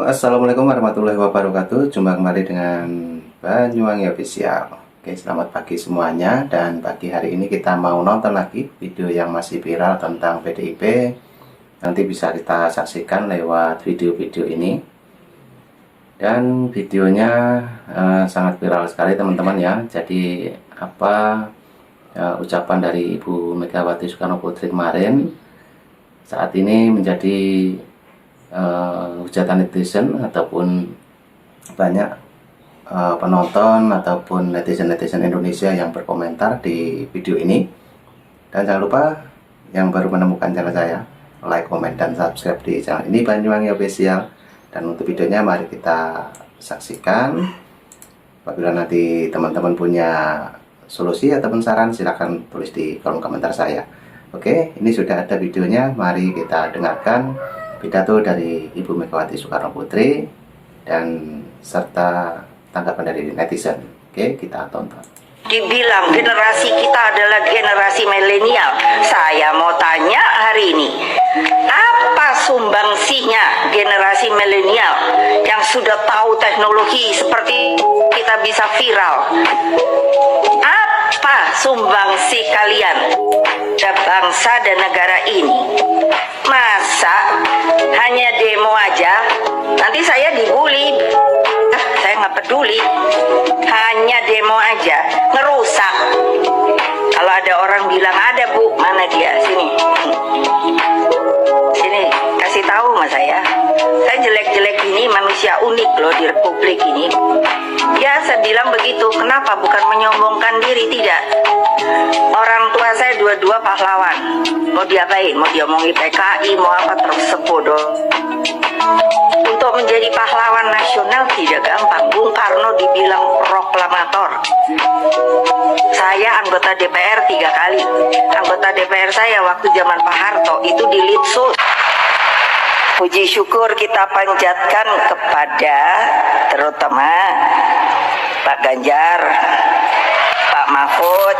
Assalamualaikum warahmatullahi wabarakatuh. Jumpa kembali dengan Banyuwangi Official. Oke, selamat pagi semuanya. Dan pagi hari ini kita mau nonton lagi video yang masih viral tentang PDIP. Nanti bisa kita saksikan lewat video-video ini. Dan videonya sangat viral sekali teman-teman ya. Jadi ucapan dari Ibu Megawati Soekarno Putri kemarin saat ini menjadi hujatan netizen ataupun banyak penonton ataupun netizen-netizen Indonesia yang berkomentar di video ini. Dan jangan lupa yang baru menemukan channel saya, like, komen, dan subscribe di channel ini Banyuwangi Official. Dan untuk videonya mari kita saksikan. Apabila nanti teman-teman punya solusi ataupun saran, silahkan tulis di kolom komentar saya. Oke, ini sudah ada videonya, mari kita dengarkan pidato dari Ibu Megawati Soekarno Putri dan serta tanggapan dari netizen. Oke, kita tonton. Dibilang generasi kita adalah generasi milenial. Saya mau tanya hari ini, apa sumbangsihnya generasi milenial yang sudah tahu teknologi seperti kita bisa viral? Apa sumbangsih kalian terhadap bangsa dan negara ini? Masa hanya demo aja? Nanti saya dibully. Saya nggak peduli. Hanya demo aja, ngerusak. Kalau ada orang bilang ada bu, mana dia? Sini, kasih tahu sama saya. Saya jelek-jelek ini manusia unik loh di Republik ini. Ya, saya bilang begitu. Kenapa? Bukan menyombongkan diri, tidak. Orang tua saya dua-dua pahlawan. Mau diapain? Mau diomongi PKI, mau apa, terus sebodoh. Untuk menjadi pahlawan nasional tidak gampang. Bung Karno dibilang proklamator. Saya anggota DPR 3 kali. Anggota DPR saya waktu zaman Pak Harto itu di Litsus. Puji syukur kita panjatkan kepada terutama Pak Ganjar, Pak Mahfud.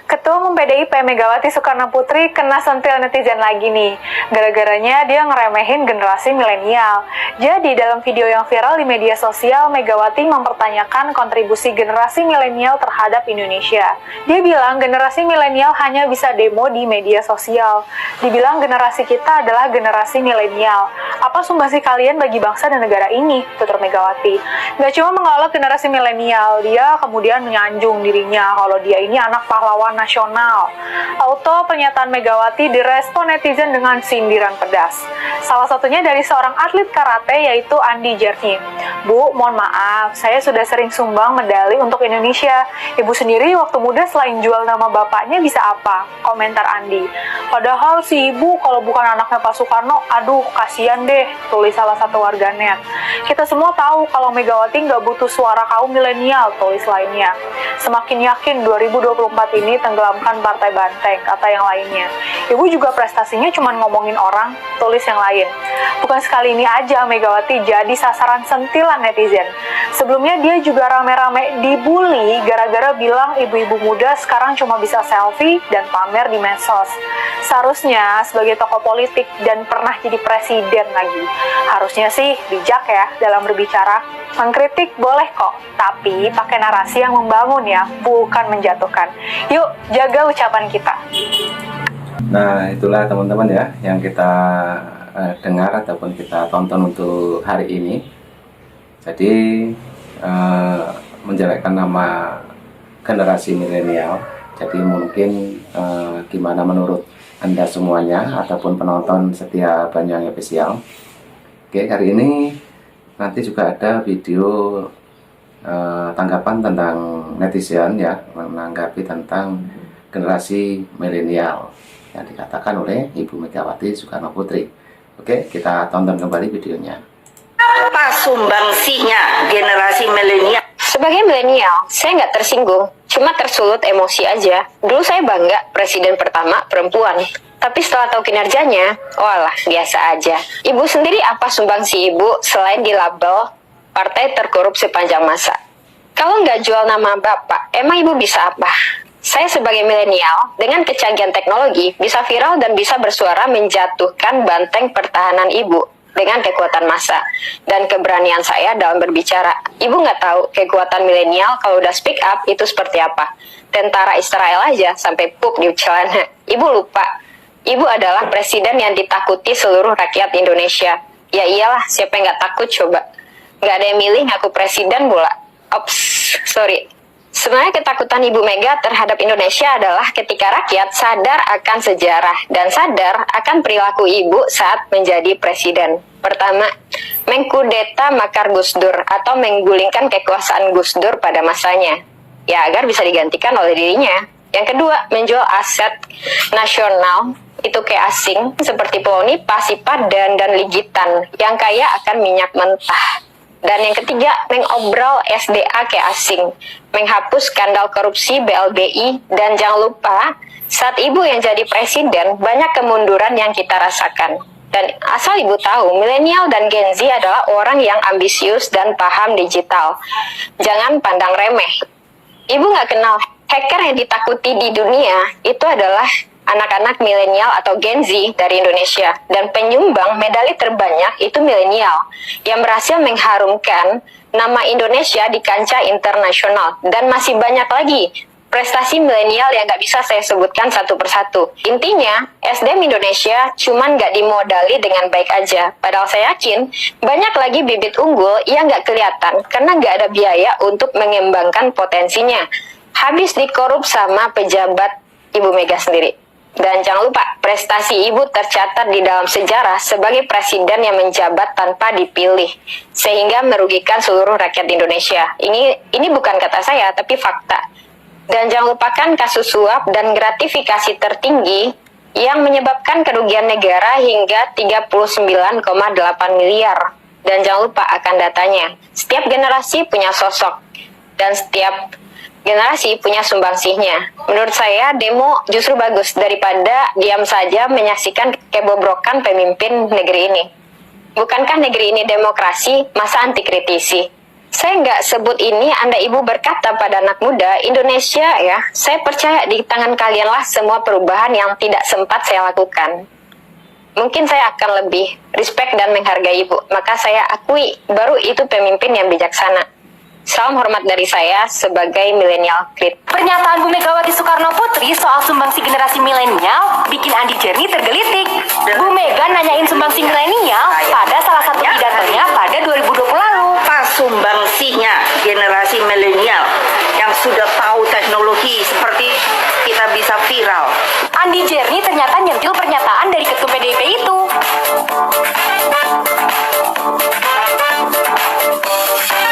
Ketua Umum PDIP Megawati Soekarno Putri kena sentil netizen lagi nih. Gara-garanya dia ngeremehin generasi milenial. Jadi dalam video yang viral di media sosial, Megawati mempertanyakan kontribusi generasi milenial terhadap Indonesia. Dia bilang generasi milenial hanya bisa demo di media sosial. Dibilang generasi kita adalah generasi milenial. Apa sumbangsi kalian bagi bangsa dan negara ini? Tutur Megawati. Gak cuma mengalah generasi milenial, dia kemudian menyanjung dirinya kalau dia ini anak pahlawan nasional. Auto pernyataan Megawati direspon netizen dengan sindiran pedas. Salah satunya dari seorang atlet karate yaitu Andi Jerni. Bu, mohon maaf, saya sudah sering sumbang medali untuk Indonesia. Ibu sendiri waktu muda selain jual nama bapaknya bisa apa? Komentar Andi. Padahal si ibu kalau bukan anaknya Pak Soekarno, aduh kasihan deh, tulis salah satu warganet. Kita semua tahu kalau Megawati nggak butuh suara kaum milenial, tulis lainnya. Semakin yakin 2024 ini tenggelamkan partai banteng, kata yang lainnya. Ibu juga prestasinya cuma ngomongin orang, tulis yang lain. Bukan sekali ini aja Megawati jadi sasaran sentilan netizen. Sebelumnya dia juga rame-rame dibully gara-gara bilang ibu-ibu muda sekarang cuma bisa selfie dan pamer di medsos. Seharusnya sebagai tokoh politik dan pernah jadi presiden lagi, harusnya sih bijak ya dalam berbicara. Mengkritik boleh kok, tapi pakai narasi yang membangun ya, bukan menjatuhkan. Yuk, jaga ucapan kita. Nah, itulah teman-teman ya yang kita dengar ataupun kita tonton untuk hari ini. Jadi menjelekkan nama generasi milenial. Jadi mungkin gimana menurut Anda semuanya ataupun penonton setia Banyuwangi Official. Oke, hari ini nanti juga ada video tanggapan tentang netizen ya, menanggapi tentang generasi milenial yang dikatakan oleh Ibu Megawati Soekarno Putri. Oke, kita tonton kembali videonya. Apa sumbangsihnya generasi milenial? Sebagai milenial, saya nggak tersinggung, cuma tersulut emosi aja. Dulu saya bangga presiden pertama perempuan, tapi setelah tahu kinerjanya, walah biasa aja. Ibu sendiri apa sumbangsi ibu selain di label partai terkorup sepanjang masa? Kalau nggak jual nama bapak, emang ibu bisa apa? Saya sebagai milenial, dengan kecanggihan teknologi, bisa viral dan bisa bersuara menjatuhkan banteng pertahanan ibu dengan kekuatan massa dan keberanian saya dalam berbicara. Ibu nggak tahu kekuatan milenial kalau udah speak up itu seperti apa. Tentara Israel aja sampai pup di celana. Ibu lupa, ibu adalah presiden yang ditakuti seluruh rakyat Indonesia. Ya iyalah, siapa yang nggak takut coba? Nggak ada yang milih ngaku presiden pula. Ops, sorry. Sebenarnya ketakutan Ibu Mega terhadap Indonesia adalah ketika rakyat sadar akan sejarah dan sadar akan perilaku Ibu saat menjadi presiden. Pertama, mengkudeta makar Gus Dur atau menggulingkan kekuasaan Gus Dur pada masanya, ya agar bisa digantikan oleh dirinya. Yang kedua, menjual aset nasional itu ke asing seperti Pulau Nipah, Sipadan, dan Ligitan yang kaya akan minyak mentah. Dan yang ketiga, mengobrol SDA ke asing, menghapus skandal korupsi BLBI, dan jangan lupa, saat Ibu yang jadi presiden, banyak kemunduran yang kita rasakan. Dan asal Ibu tahu, milenial dan Gen Z adalah orang yang ambisius dan paham digital. Jangan pandang remeh. Ibu nggak kenal hacker yang ditakuti di dunia, itu adalah anak-anak milenial atau Gen Z dari Indonesia. Dan penyumbang medali terbanyak itu milenial yang berhasil mengharumkan nama Indonesia di kancah internasional. Dan masih banyak lagi prestasi milenial yang nggak bisa saya sebutkan satu persatu. Intinya, SDM Indonesia cuman nggak dimodali dengan baik aja. Padahal saya yakin banyak lagi bibit unggul yang nggak kelihatan karena nggak ada biaya untuk mengembangkan potensinya. Habis dikorup sama pejabat Ibu Mega sendiri. Dan jangan lupa, prestasi Ibu tercatat di dalam sejarah sebagai presiden yang menjabat tanpa dipilih, sehingga merugikan seluruh rakyat Indonesia. Ini bukan kata saya, tapi fakta. Dan jangan lupakan kasus suap dan gratifikasi tertinggi yang menyebabkan kerugian negara hingga 39,8 miliar. Dan jangan lupa akan datanya. Setiap generasi punya sosok, dan setiap generasi punya sumbangsihnya. Menurut saya, demo justru bagus daripada diam saja menyaksikan kebobrokan pemimpin negeri ini. Bukankah negeri ini demokrasi, masa anti kritisi? Saya nggak sebut ini, Anda Ibu berkata pada anak muda, Indonesia ya, saya percaya di tangan kalianlah semua perubahan yang tidak sempat saya lakukan. Mungkin saya akan lebih respect dan menghargai Ibu, maka saya akui, baru itu pemimpin yang bijaksana. Salam hormat dari saya sebagai milenial krit. Pernyataan Bu Megawati Soekarno Putri soal sumbangsi generasi milenial bikin Andi Jerni tergelitik. Bu Mega nanyain sumbangsi milenial pada salah satu pidatonya pada 2020 lalu. Apa sumbangsihnya generasi milenial yang sudah tahu teknologi seperti kita bisa viral? Andi Jerni ternyata nyentil pernyataan dari Ketum PDIP itu.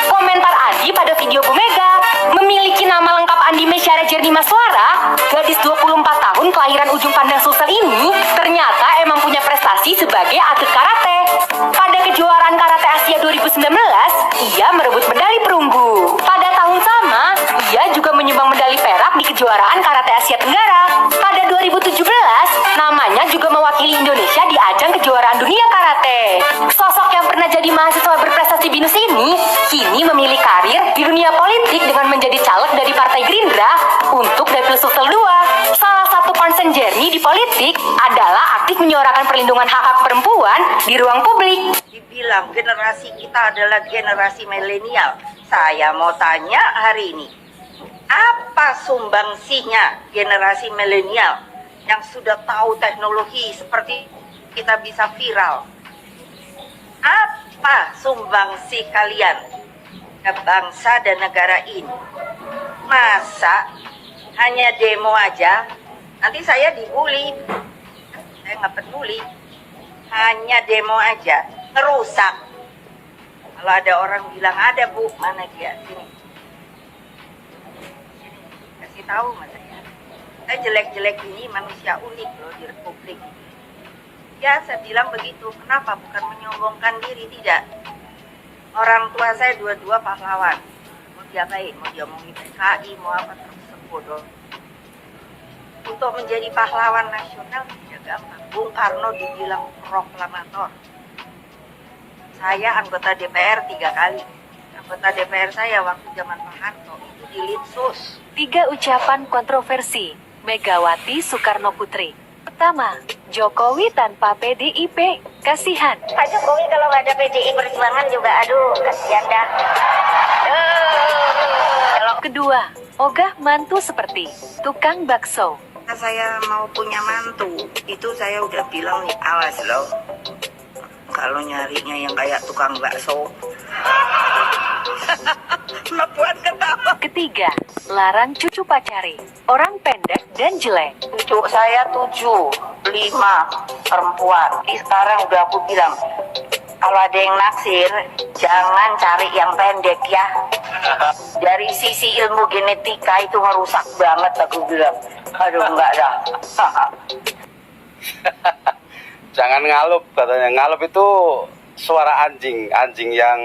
Komentar Andi pada video Bu Mega, memiliki nama lengkap Andi Mesyara Jerni Maswara, gadis 24 tahun kelahiran Ujung Pandang Sulsel ini ternyata emang punya prestasi sebagai atlet karate. Pada kejuaraan karate Asia 2019, ia merebut medali perunggu. Pada tahun sama, ia juga menyumbang medali perak di kejuaraan karate Asia Tenggara. Pada 2017, namanya juga mewakili Indonesia di ajang kejuaraan dunia karate. Sosok yang pernah jadi mahasiswa berprestasi BINUS ini kini memilih karir di dunia politik dengan menjadi caleg dari Partai Gerindra untuk Dapil Sulsel II. Salah satu concern Jerni di politik adalah aktif menyuarakan perlindungan hak-hak perempuan di ruang publik. Dibilang generasi kita adalah generasi milenial. Saya mau tanya hari ini, apa sumbangsihnya generasi milenial yang sudah tahu teknologi seperti kita bisa viral? Apa sumbangsih kalian ke bangsa dan negara ini? Masa hanya demo aja? Nanti saya dibully. Saya nggak peduli. Hanya demo aja, ngerusak. Kalau ada orang bilang ada Bu, mana dia? Sini. Kasih tahu mas saya. Saya jelek-jelek ini manusia unik loh di Republik. Ya saya bilang begitu. Kenapa? Bukan menyombongkan diri, tidak. Orang tua saya dua-dua pahlawan. Mau diapain? Mau diomongin PKI, mau apa terus bodoh. Untuk menjadi pahlawan nasional tidak gampang. Bung Karno dibilang proklamator. Saya anggota DPR 3 kali. Anggota DPR saya waktu zaman Pak Harto itu Dilitsus. 3 ucapan kontroversi Megawati Soekarno Putri. Pertama, Jokowi tanpa PDIP, kasihan. Pak Jokowi kalau nggak ada PDI Perjuangan juga aduh kasihan dah. Kedua, ogah mantu seperti tukang bakso. Saya mau punya mantu, itu saya udah bilang nih, awas loh. Kalau nyarinya yang kayak tukang bakso. Membuat ketawa. Ketiga, larang cucu pacari, orang pendek dan jelek. Cucu saya 7, 5 perempuan. Sekarang udah aku bilang, kalau ada yang naksir, jangan cari yang pendek ya. Dari sisi ilmu genetika itu merusak banget aku bilang. Aduh enggak dah. Jangan ngalup katanya. Ngalup itu suara anjing. Anjing yang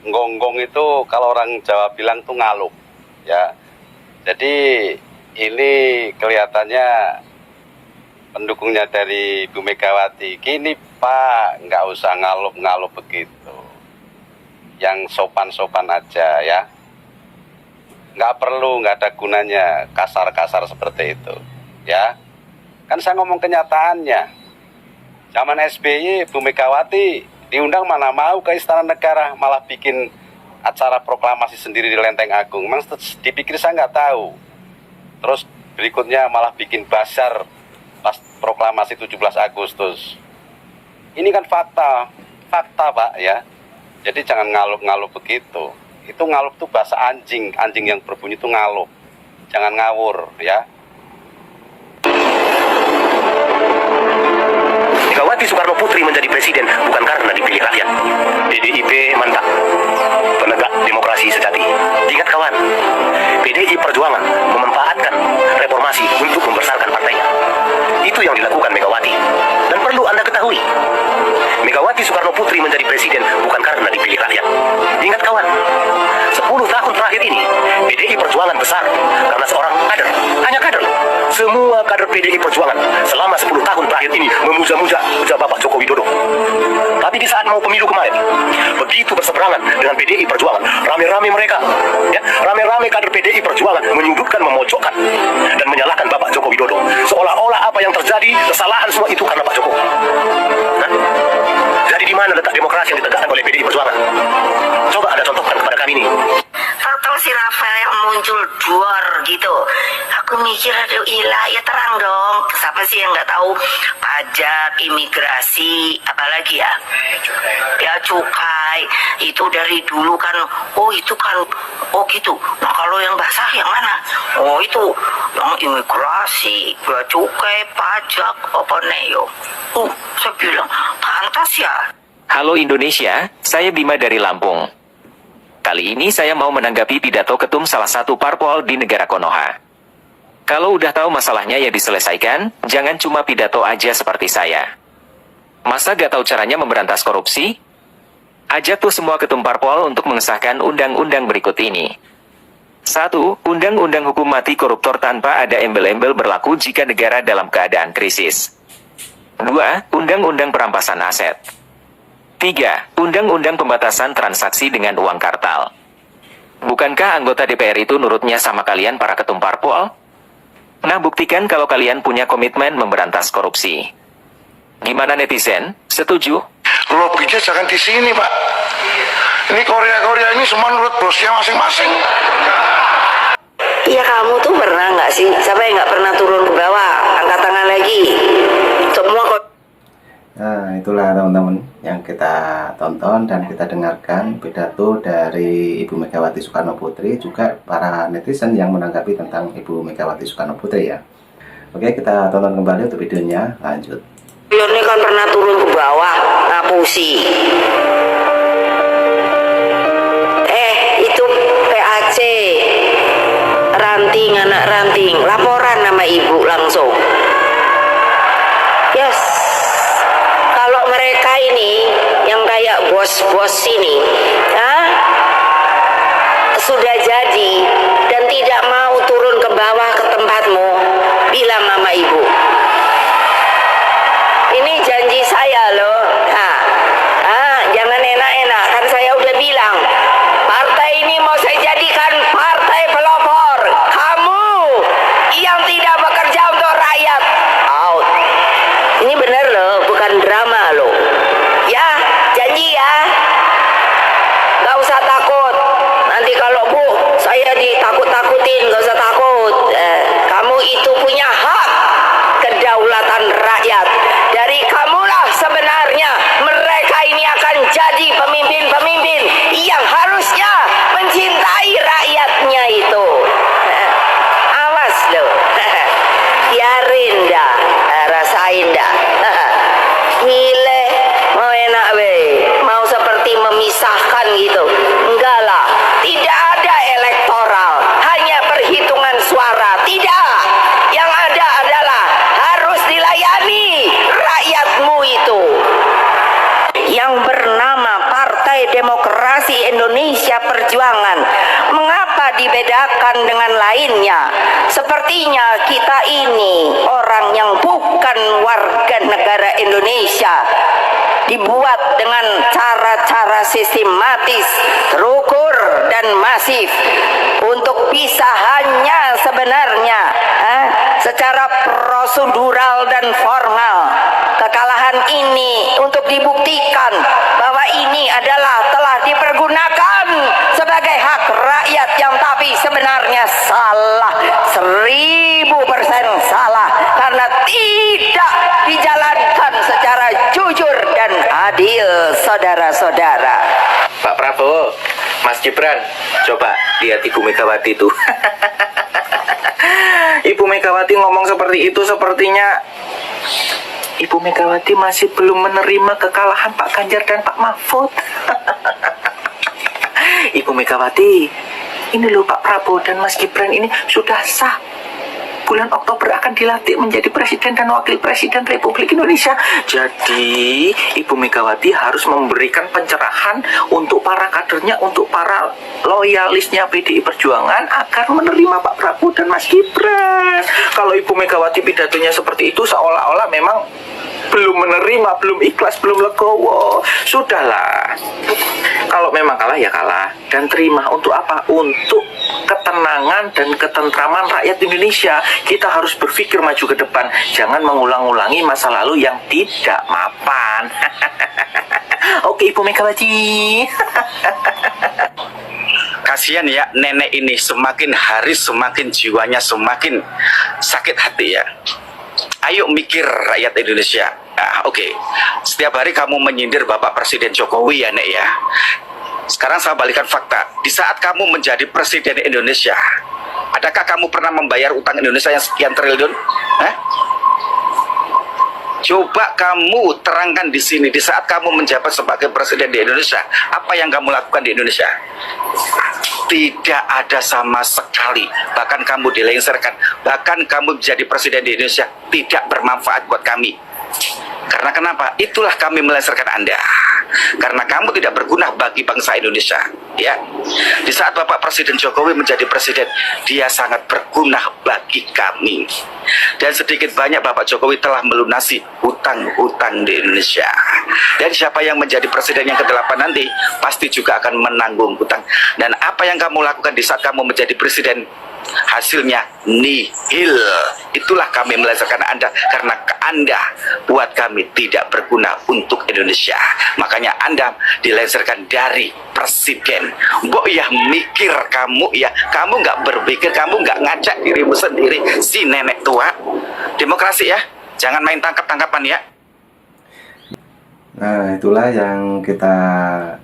gonggong itu kalau orang Jawa bilang tuh ngalup. Ya. Jadi ini kelihatannya pendukungnya dari Bu Megawati. Gini Pak, nggak usah ngalup-ngalup begitu. Yang sopan-sopan aja ya. Nggak perlu, nggak ada gunanya kasar-kasar seperti itu. Ya. Kan saya ngomong kenyataannya. Zaman SBY, Bu Megawati diundang mana mau ke Istana Negara, malah bikin acara proklamasi sendiri di Lenteng Agung. Memang dipikir saya nggak tahu. Terus berikutnya malah bikin basar pas proklamasi 17 Agustus. Ini kan fakta Pak ya. Jadi jangan ngalup-ngalup begitu. Itu ngalup tuh bahasa anjing yang berbunyi itu ngalup. Jangan ngawur ya. Megawati Soekarno Putri menjadi presiden bukan karena dipilih rakyat. PDIP mantap, penegak demokrasi sejati. Ingat kawan, PDI Perjuangan memanfaatkan reformasi untuk membesarkan partainya. Itu yang dilakukan Megawati. Dan perlu Anda ketahui, Megawati Soekarno Putri menjadi presiden bukan karena dipilih rakyat. Ingat kawan, 10 tahun terakhir ini PDI Perjuangan besar karena seorang kader, hanya kader. Semua kader PDI Perjuangan selama 10 tahun terakhir ini memuja-muja Bapak Joko Widodo. Tapi di saat mau pemilu kemarin, begitu berseberangan dengan PDI Perjuangan, rame-rame mereka, ya, rame-rame kader PDI Perjuangan menyudutkan, memojokkan, dan menyalahkan Bapak Joko Widodo. Seolah-olah apa yang terjadi, kesalahan semua itu karena Pak Joko. Nah, jadi di mana letak demokrasi yang ditegakkan oleh PDI Perjuangan? Coba Anda contohkan kepada kami ini. Tahu si Rafael yang muncul duar gitu. Aku mikir aduh ilah ya terang dong. Siapa sih yang nggak tahu pajak, imigrasi, apalagi ya? Ya cukai. Itu dari dulu kan. Oh itu kan. Oh gitu. Nah kalau yang basah yang mana? Oh itu yang imigrasi, ya cukai, pajak, apa nih yo? Saya bilang pantas ya. Halo Indonesia, saya Bima dari Lampung. Kali ini saya mau menanggapi pidato ketum salah satu parpol di negara Konoha. Kalau udah tahu masalahnya ya diselesaikan, jangan cuma pidato aja seperti saya. Masa gak tahu caranya memberantas korupsi? Ajak tuh semua ketum parpol untuk mengesahkan undang-undang berikut ini. 1. Undang-undang hukum mati koruptor tanpa ada embel-embel berlaku jika negara dalam keadaan krisis. 2. Undang-undang perampasan aset. 3. Undang-undang pembatasan transaksi dengan uang kartal. Bukankah anggota DPR itu nurutnya sama kalian para ketum parpol? Nah buktikan kalau kalian punya komitmen memberantas korupsi. Gimana netizen? Setuju? Lobbynya jangan di sini Pak. Ini Korea ini semua nurut bosnya masing-masing. Iya kamu tuh pernah nggak sih? Siapa yang nggak pernah turun ke bawah? Angkat tangan lagi. Semua kok. Nah, itulah teman-teman yang kita tonton dan kita dengarkan pidato dari Ibu Megawati Soekarno Putri, juga para netizen yang menanggapi tentang Ibu Megawati Soekarno Putri ya. Oke, kita tonton kembali untuk videonya, lanjut. Ini kan pernah turun ke bawah, ngapusi. Itu PAC, ranting, anak ranting, laporan nama ibu langsung. Yes. Kalau mereka ini yang kayak bos-bos ini sudah jadi dan tidak mau turun ke bawah ke tempatmu, bilang sama ibu. Ini janji saya loh. Jangan enak-enak, kan saya udah bilang partai ini mau saya jadikan partai Indonesia Perjuangan. Mengapa dibedakan dengan lainnya? Sepertinya kita ini orang yang bukan warga negara Indonesia, dibuat dengan cara-cara sistematis, terukur dan masif untuk bisa hanya sebenarnya secara prosedural dan formal. Kekalahan ini untuk dibuktikan bahwa ini adalah telah dipergunakan sebagai hak rakyat yang tapi sebenarnya salah, 1000% salah, karena tidak dijalankan secara jujur dan adil, saudara-saudara. Pak Prabowo, Mas Gibran, coba lihat Ibu Megawati itu. Ibu Megawati ngomong seperti itu, sepertinya Ibu Megawati masih belum menerima kekalahan Pak Ganjar dan Pak Mahfud. Ibu Megawati, ini loh Pak Prabowo dan Mas Gibran ini sudah sah. Bulan Oktober akan dilantik menjadi Presiden dan Wakil Presiden Republik Indonesia. Jadi, Ibu Megawati harus memberikan pencerahan untuk para kadernya, untuk para loyalisnya PDI Perjuangan agar menerima Pak Prabowo dan Mas Gibran. Kalau Ibu Megawati pidatonya seperti itu, seolah-olah memang belum menerima, belum ikhlas, belum legowo. Sudahlah. Kalau memang kalah ya kalah. Dan terima untuk apa? Untuk ketenangan dan ketentraman rakyat Indonesia. Kita harus berpikir maju ke depan. Jangan mengulang-ulangi masa lalu yang tidak mapan. Oke, Ibu Megawati. Kasihan ya nenek ini, semakin hari semakin jiwanya semakin sakit hati ya. Ayo mikir rakyat Indonesia. Oke. Setiap hari kamu menyindir Bapak Presiden Jokowi ya Nek ya. Sekarang saya balikan fakta. Di saat kamu menjadi Presiden Indonesia, adakah kamu pernah membayar utang Indonesia yang sekian triliun? Coba kamu terangkan di sini, di saat kamu menjabat sebagai Presiden di Indonesia, apa yang kamu lakukan di Indonesia? Tidak ada sama sekali. Bahkan kamu dilengsarkan. Bahkan kamu menjadi Presiden di Indonesia tidak bermanfaat buat kami. Karena kenapa? Itulah kami melengsarkan Anda. Karena kamu tidak berguna bagi bangsa Indonesia. Ya, di saat Bapak Presiden Jokowi menjadi presiden, dia sangat berguna bagi kami. Dan sedikit banyak Bapak Jokowi telah melunasi hutang-hutang di Indonesia. Dan siapa yang menjadi presiden yang ke-8 nanti pasti juga akan menanggung hutang. Dan apa yang kamu lakukan di saat kamu menjadi presiden, hasilnya nihil. Itulah kami melengsarkan Anda, karena Anda buat kami tidak berguna untuk Indonesia. Makanya Anda dilengsarkan dari presiden. Mbok ya mikir kamu ya, kamu nggak berpikir, kamu nggak ngajak dirimu sendiri, si nenek tua. Demokrasi ya, jangan main tangkap-tangkapan ya. Nah, itulah yang kita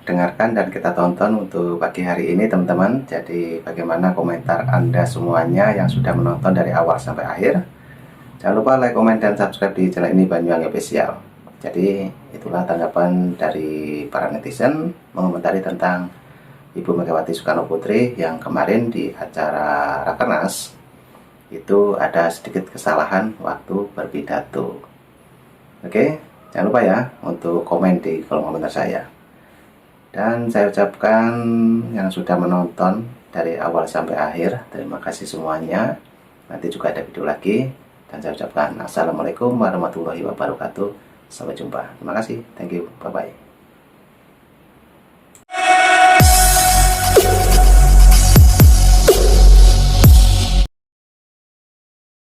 dengarkan dan kita tonton untuk pagi hari ini, teman-teman. Jadi, bagaimana komentar Anda semuanya yang sudah menonton dari awal sampai akhir? Jangan lupa like, komen, dan subscribe di channel ini, Banyuwangi Official. Jadi, itulah tanggapan dari para netizen mengomentari tentang Ibu Megawati Soekarno Putri yang kemarin di acara Rakernas itu ada sedikit kesalahan waktu berpidato. Oke? Jangan lupa ya untuk komen di kolom komentar saya. Dan saya ucapkan yang sudah menonton dari awal sampai akhir, terima kasih semuanya. Nanti juga ada video lagi. Dan saya ucapkan Assalamualaikum warahmatullahi wabarakatuh. Sampai jumpa. Terima kasih. Thank you. Bye-bye.